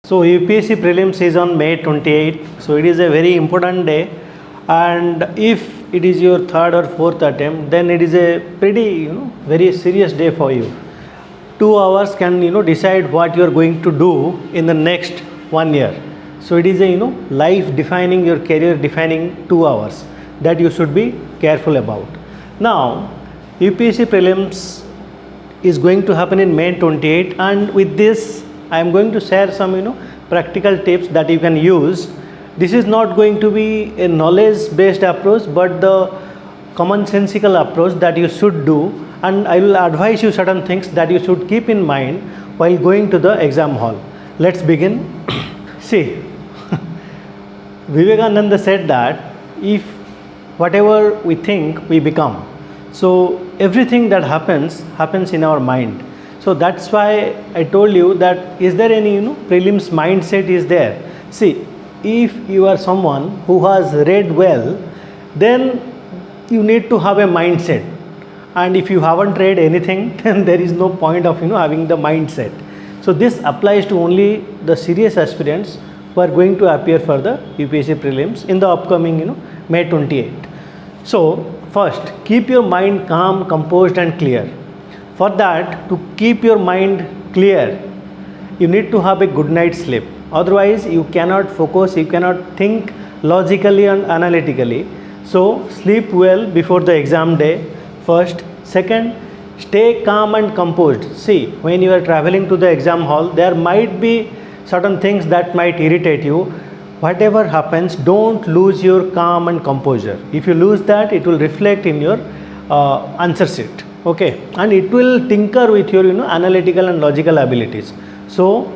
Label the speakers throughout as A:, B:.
A: So UPSC Prelims is on May 28. So it is a very important day, and if it is your third or fourth attempt, then it is a pretty very serious day for you. 2 hours can decide what you are going to do in the next 1 year. So it is a life defining, your career defining 2 hours that you should be careful about. Now UPSC Prelims is going to happen in May 28, and with this I am going to share some practical tips that you can use. This is not going to be a knowledge based approach, but the commonsensical approach that you should do, and I will advise you certain things that you should keep in mind while going to the exam hall. Let's begin. See, Vivekananda said that if whatever we think, we become. So everything that happens in our mind. So that's why I told you that is there any prelims mindset is there. See, if you are someone who has read well, then you need to have a mindset, and if you haven't read anything, then there is no point of having the mindset. So this applies to only the serious aspirants who are going to appear for the UPSC Prelims in the upcoming May 28. So first, keep your mind calm, composed and clear. For that, to keep your mind clear, you need to have a good night's sleep. Otherwise, you cannot focus, you cannot think logically and analytically. So sleep well before the exam day, first. Second, stay calm and composed. See, when you are traveling to the exam hall, there might be certain things that might irritate you. Whatever happens, don't lose your calm and composure. If you lose that, it will reflect in your answer sheet. Okay, and it will tinker with your analytical and logical abilities. So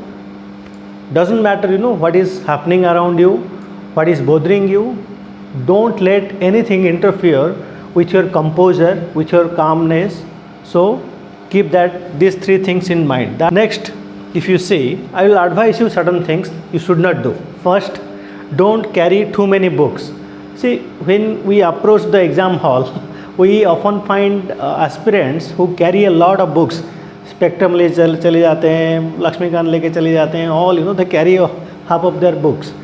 A: doesn't matter what is happening around you, what is bothering you. Don't let anything interfere with your composure, with your calmness. So keep these three things in mind. Next, if you see, I will advise you certain things you should not do. First, don't carry too many books. See, when we approach the exam hall, we often find aspirants who carry a lot of books. Spectrum ले चले जाते हैं, लक्ष्मीकांत लेके चले जाते हैं, all they carry half of their books.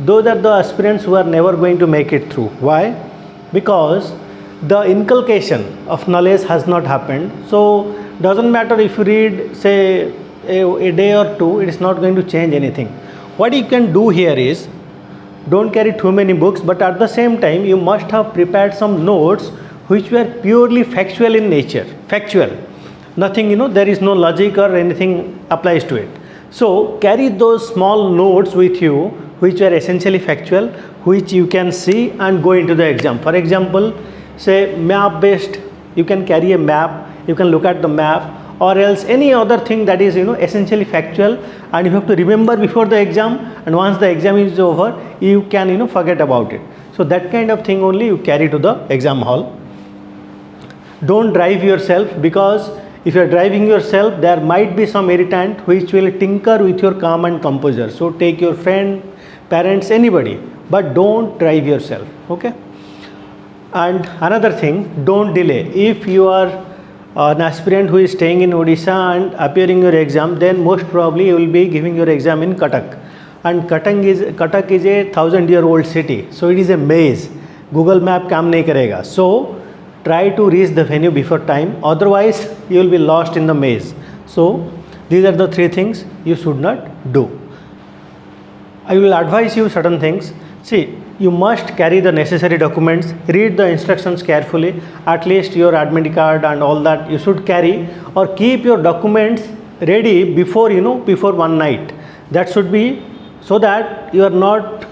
A: Those are the aspirants who are never going to make it through. Why? Because the inculcation of knowledge has not happened. So doesn't matter if you read say a day or two, it is not going to change anything. What you can do here is, don't carry too many books, but at the same time you must have prepared some notes which were purely factual in nature. Factual, nothing there is no logic or anything applies to it. So carry those small notes with you which are essentially factual, which you can see and go into the exam. For example, say map based, you can carry a map, you can look at the map, or else any other thing that is essentially factual, and you have to remember before the exam, and once the exam is over, you can forget about it. So that kind of thing only you carry to the exam hall. Don't drive yourself, because if you are driving yourself, there might be some irritant which will tinker with your calm and composure. So take your friend, parents, anybody, but don't drive yourself. Okay. And another thing, don't delay. If you are an aspirant who is staying in Odisha and appearing your exam, then most probably you will be giving your exam in Cuttack. And Cuttack is a 1000-year-old city. So it is a maze. Google map काम नहीं करेगा. So try to reach the venue before time, otherwise you will be lost in the maze. So these are the three things you should not do. I will advise you certain things. See, you must carry the necessary documents, read the instructions carefully, at least your admit card and all that you should carry, or keep your documents ready before before one night. That should be, so that you are not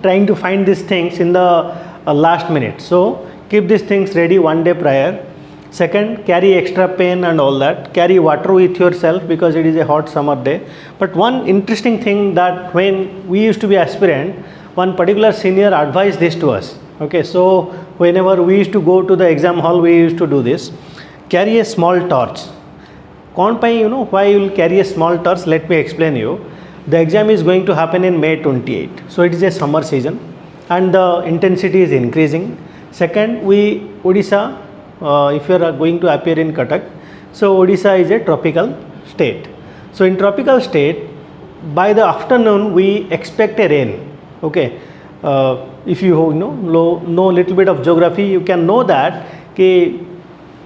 A: trying to find these things in the last minute. So keep these things ready one day prior. Second, carry extra pen and all that. Carry water with yourself, because it is a hot summer day. But one interesting thing, that when we used to be aspirant, one particular senior advised this to us. Okay, so whenever we used to go to the exam hall, we used to do this. Carry a small torch. Why you will carry a small torch? Let me explain you. The exam is going to happen in May 28. So it is a summer season and the intensity is increasing. Second, Odisha, if you are going to appear in Cuttack, so Odisha is a tropical state. So in tropical state, by the afternoon we expect a rain. Okay, if you know little bit of geography, you can know that कि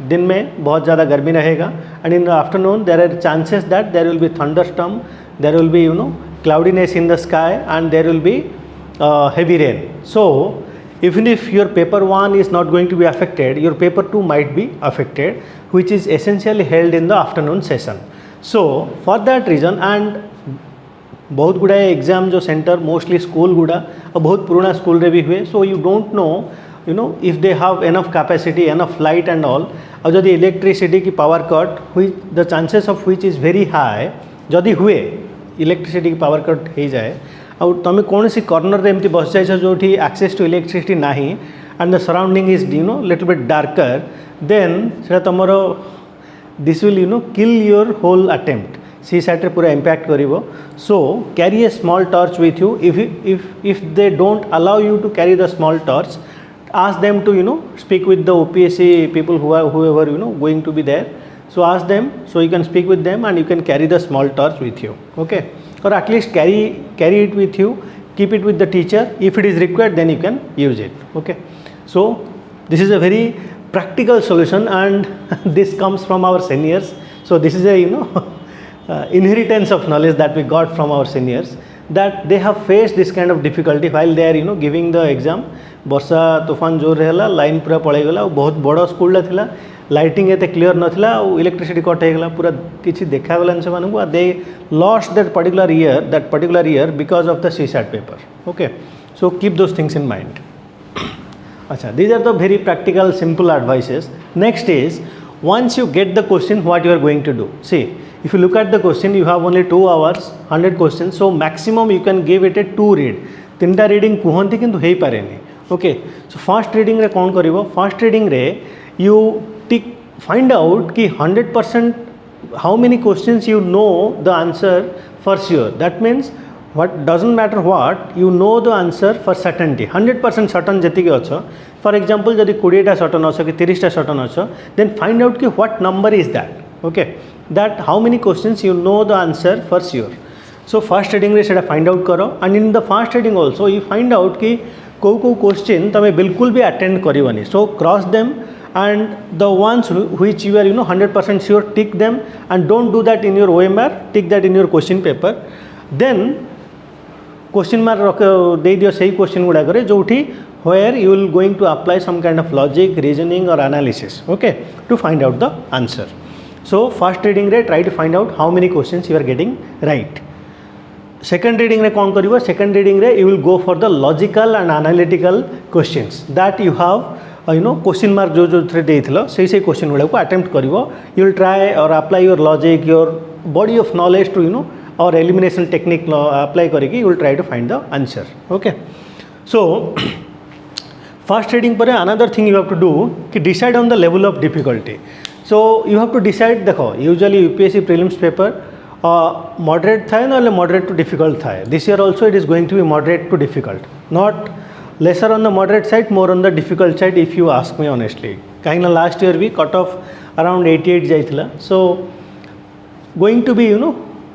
A: दिन में बहुत ज़्यादा गर्मी रहेगा, and in the afternoon there are chances that there will be thunderstorm, there will be cloudiness in the sky, and there will be heavy rain. So even if your paper 1 is not going to be affected, your paper 2 might be affected, which is essentially held in the afternoon session. So for that reason, and बहुत गुड़ाए exam जो centre mostly school गुड़ा और बहुत पुराना school रे भी हुए, so you don't know if they have enough capacity enough light and all, और जदि इलेक्ट्रिसिटी की पावर कट हुई the chances of which is very high, जदि हुए इलेक्ट्रिसिटी की पावर कट हो जाए और तुम कौन सी कॉर्नर रे एमती बस जाइछ जो एक्सेस टू इलेक्ट्रिसिटी नाही and the surrounding is little bit darker, then से तुमर this will kill your whole attempt, सी सैट्रे पूरा इम्पैक्ट करिवो. So carry a small torch with you. if they don't allow you to carry the small torch, ask them to speak with the UPSC people whoever going to be there. So ask them, so you can speak with them and you can carry the small torch with you. Okay, or at least carry it with you, keep it with the teacher. If it is required, then you can use it. Okay, so this is a very practical solution, and this comes from our seniors. So this is a inheritance of knowledge that we got from our seniors, that they have faced this kind of difficulty while they are giving the exam. वर्षा तूफान जोर है, line पूरा पड़ेगला, बहुत बड़ school थिला, lighting एते clear नथिला, electricity cut होगला, पूरा किसी देखागलान से मानू, they lost that particular year because of the CSAT paper. Okay, so keep those things in mind. अच्छा, these are the very practical simple advices. Next is, once you get the question, what you are going to do. See, if you look at the question, you have only 2 hours, 100 questions, so maximum you can give it a 2 read. 3टा reading कहते किंतु हो पारे. Okay, so first reading रे कौन करिवो, first reading रे you tick find out कि 100% how many questions you know the answer for sure. That means what doesn't matter what, you know the answer for certainty. 100% certain जति अच्छ, for example जदि 20टा certain अच्छ कि 30टा certain अच्छ, then find out कि what number is that. Okay, that how many questions you know the answer for sure. So first reading रे सेटा find out करो, and in the first reading also you find out कि को question तुम बिल्कुल भी attend करनी. So cross them, and the ones which you are 100% sure, tick them, and don't do that in your OMR, tick that in your question paper. Then question mark दे दियो सही question गुड़ा करे जो where you will going to apply some kind of logic, reasoning or analysis, okay, to find out the answer. So first reading रे try to find out how many questions you are getting right. Second reading रे कौन करिवो, second reading रे you will go for the logical and analytical questions that you have question mark जो थे देइथिलो सही question गुड़ा को अटेम्प्ट करिवो. You will try or apply your logic, your body of knowledge to or elimination technique apply करके you will try to find the answer. Okay, so first reading पर another thing you have to do कि decide on the level of difficulty. So you have to decide. देखो usually UPSC prelims paper moderate थाए ना moderate to difficult थाए. This year also it is going to be moderate to difficult, not lesser on the moderate side, more on the difficult side if you ask me honestly. कहीं ना last year भी cut off around 88 जाइथिला, so going to be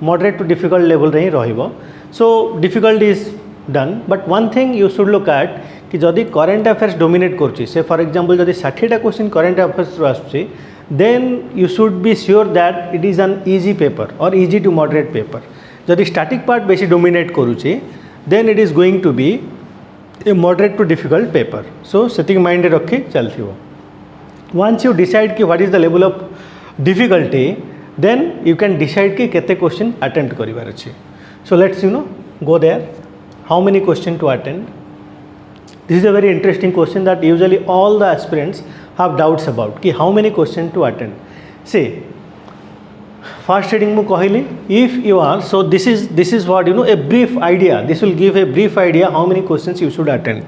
A: moderate to difficult level रे ही रहिबो. So difficult is done, but one thing you should look at कि जदि current affairs dominate करछि, से for example जदि 60टा question current affairs रो आछि, then you should be sure that it is an easy paper or easy to moderate paper. जदि static part बेसी dominate करूछि, then it is going to be a moderate to difficult paper. So setting mind रखी चलती हो. Once you decide कि what is the level of difficulty, then you can decide कि कितने question attempt करिवार अछि. So let's go there. How many question to attend? This is a very interesting question that usually all the aspirants have doubts about कि how many question to attend. See, first reading mu कहली, if you are, so this is what a brief idea, this will give a brief idea how many questions you should attend.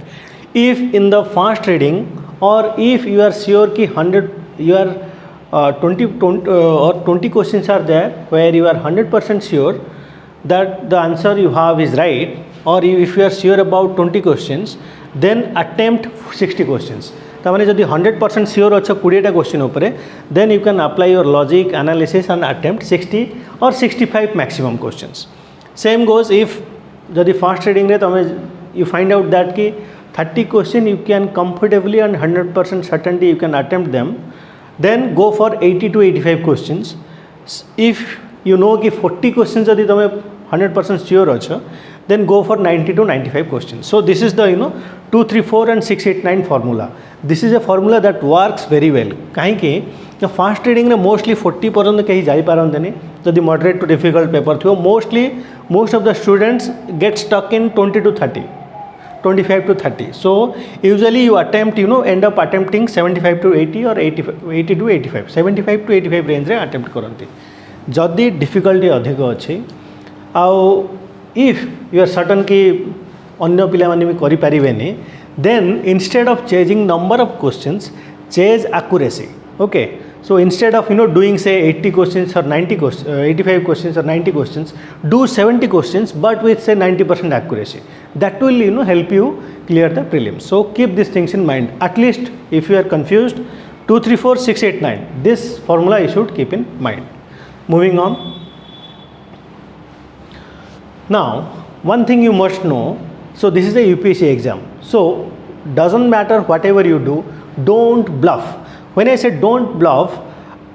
A: If in the first reading, or if you are sure कि 100 you are 20 questions are there where you are 100% sure that the answer you have is right, or if you are sure about 20 questions, then attempt 60 questions. तामाने जदि 100% sure अच्छा 20टा question उपरे, then you can apply your logic analysis and attempt 60 or 65 maximum questions. Same goes if जदि fast reading रे तमे you find out that कि 30 question you can comfortably and 100% certainty you can attempt them, then go for 80 to 85 questions. If you know कि 40 questions जदि तमे 100% sure अच्छो, then go for 90 to 95 questions. So this is the 2, 3, 4 and 6, 8, 9 formula. This is a formula that works very well. कहीं कि fast reading में mostly 40 पर्यंत कहीं जाई पारंतनी जदि moderate to difficult paper though mostly most of the students get stuck in 20 to 30, 25 to 30. So usually you attempt end up attempting 75 to 80 or 80 to 85, 75 to 85 range रे attempt करंती जदि difficulty अधिक अच्छी आउ इफ यू आर सर्टन कि अन्य पिला माने भी करि पारिबेनी, then instead of chasing number of questions, chase accuracy. Okay, so instead of doing say 80 questions or 90 questions, 85 questions or 90 questions, do 70 questions but with say 90% accuracy. That will help you clear the prelims. So keep these things in mind. At least if you are confused, 2, 3, 4, 6, 8, 9, this formula you should keep in mind. Moving on. Now one thing you must know, so this is a UPSC exam, so doesn't matter whatever you do, don't bluff. When I say don't bluff,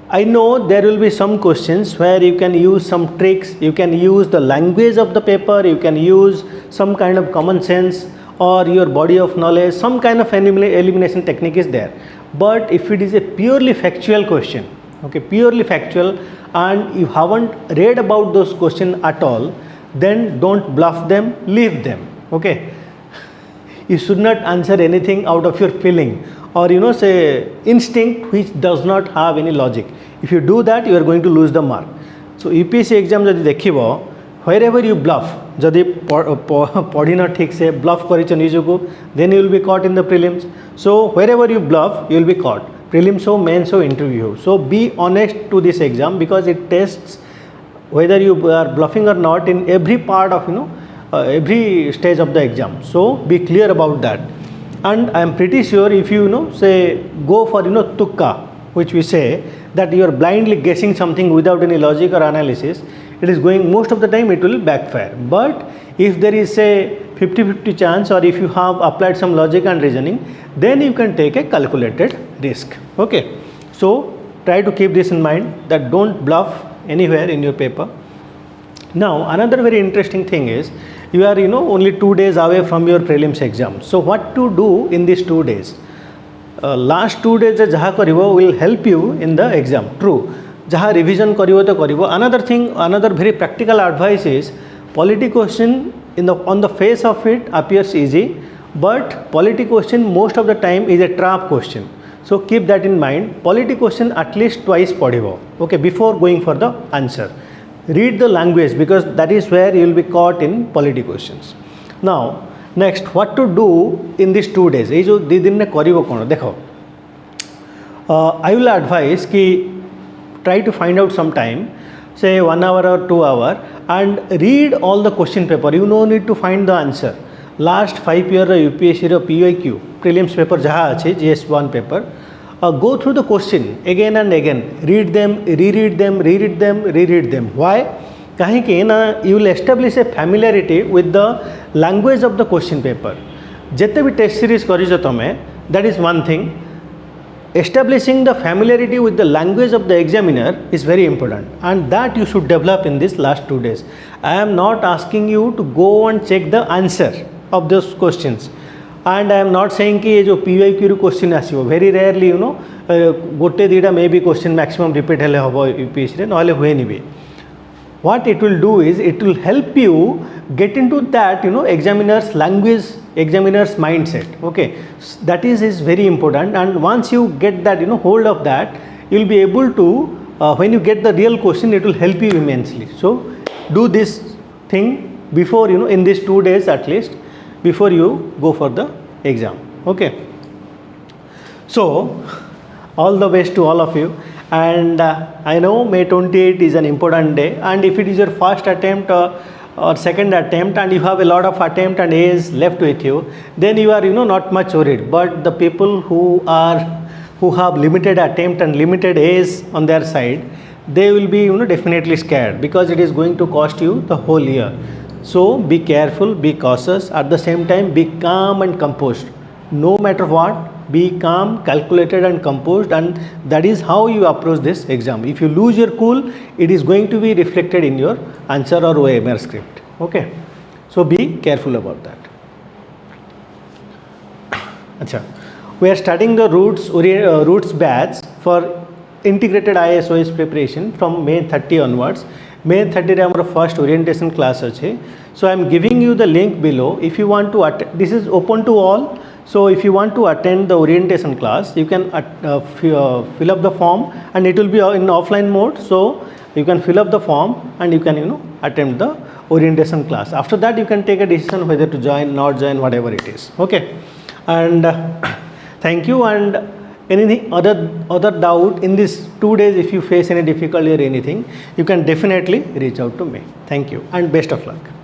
A: I know there will be some questions where you can use some tricks, you can use the language of the paper, you can use some kind of common sense or your body of knowledge, some kind of elimination technique is there. But if it is a purely factual question, okay, purely factual, and you haven't read about those questions at all, then don't bluff them, leave them. Okay, you should not answer anything out of your feeling or say instinct which does not have any logic. If you do that, you are going to lose the mark. So UPSC exam जदि देखिबो, wherever you bluff, जदि पढ़ी न ठीक से bluff करिछ निजुको, then you will be caught in the prelims. So wherever you bluff, you will be caught. Prelims हो, mains हो, interview हो. So be honest to this exam because it tests whether you are bluffing or not in every part of every stage of the exam. So be clear about that. And I am pretty sure if you say go for tukka, which we say that you are blindly guessing something without any logic or analysis, it is going most of the time it will backfire. But if there is a 50-50 chance or if you have applied some logic and reasoning, then you can take a calculated risk. Okay, so try to keep this in mind that don't bluff anywhere in your paper. Now another very interesting thing is you are only 2 days away from your prelims exam. So what to do in these 2 days? Last 2 days jaha karibo will help you in the exam. True, jaha revision karibo to karibo. Another thing, another very practical advice is polity question on the face of it appears easy, but polity question most of the time is a trap question. So keep that in mind. Polity question at least twice padibo, okay, before going for the answer. Read the language because that is where you will be caught in polity questions. Now next, what to do in these 2 days? ये जो 2 दिन में करिबो कोन देखो, I will advise कि try to find out some time, say 1 hour or 2 hour, and read all the question paper. You no need to find the answer. Last 5 year UPSC row PYQ prelims paper जहाँ अच्छे GS1 paper, go through the question again and again, read them, reread them, reread them, reread them. Why? कहीं कि ना you will establish a familiarity with the language of the question paper. जितने भी test series करिछ तमे, that is one thing. Establishing the familiarity with the language of the examiner is very important, and that you should develop in this last 2 days. I am not asking you to go and check the answer of those questions, and I am not saying कि ये जो PYQ question आसीबो very rarely गोटे दीटा may be question maximum repeat हेले हबो UPSC रे नहले हुएनी भी. What it will do is it will help you get into that examiner's language, examiner's mindset. Okay, that is very important, and once you get that hold of that, you will be able to when you get the real question, it will help you immensely. So do this thing before in these 2 days at least, before you go for the exam. Okay, so all the best to all of you. And I know May 28 is an important day, and if it is your first attempt or second attempt and you have a lot of attempt and A's left with you, then you are not much worried. But the people who have limited attempt and limited A's on their side, they will be definitely scared, because it is going to cost you the whole year. So be careful, be cautious, at the same time be calm and composed. No matter what, be calm, calculated and composed, and that is how you approach this exam. If you lose your cool, it is going to be reflected in your answer or OMR script. Okay, so be careful about that. Achha. We are studying the roots batch for integrated ISOS preparation from May 30 onwards. May 30 re our first orientation class ache. So I am giving you the link below. If you want to attend, this is open to all. So if you want to attend the orientation class, you can fill up the form, and it will be in offline mode. So you can fill up the form and you can attend the orientation class. After that, you can take a decision whether to join, not join, whatever it is. Okay, and thank you. And anything other doubt in these 2 days, if you face any difficulty or anything, you can definitely reach out to me. Thank you and best of luck.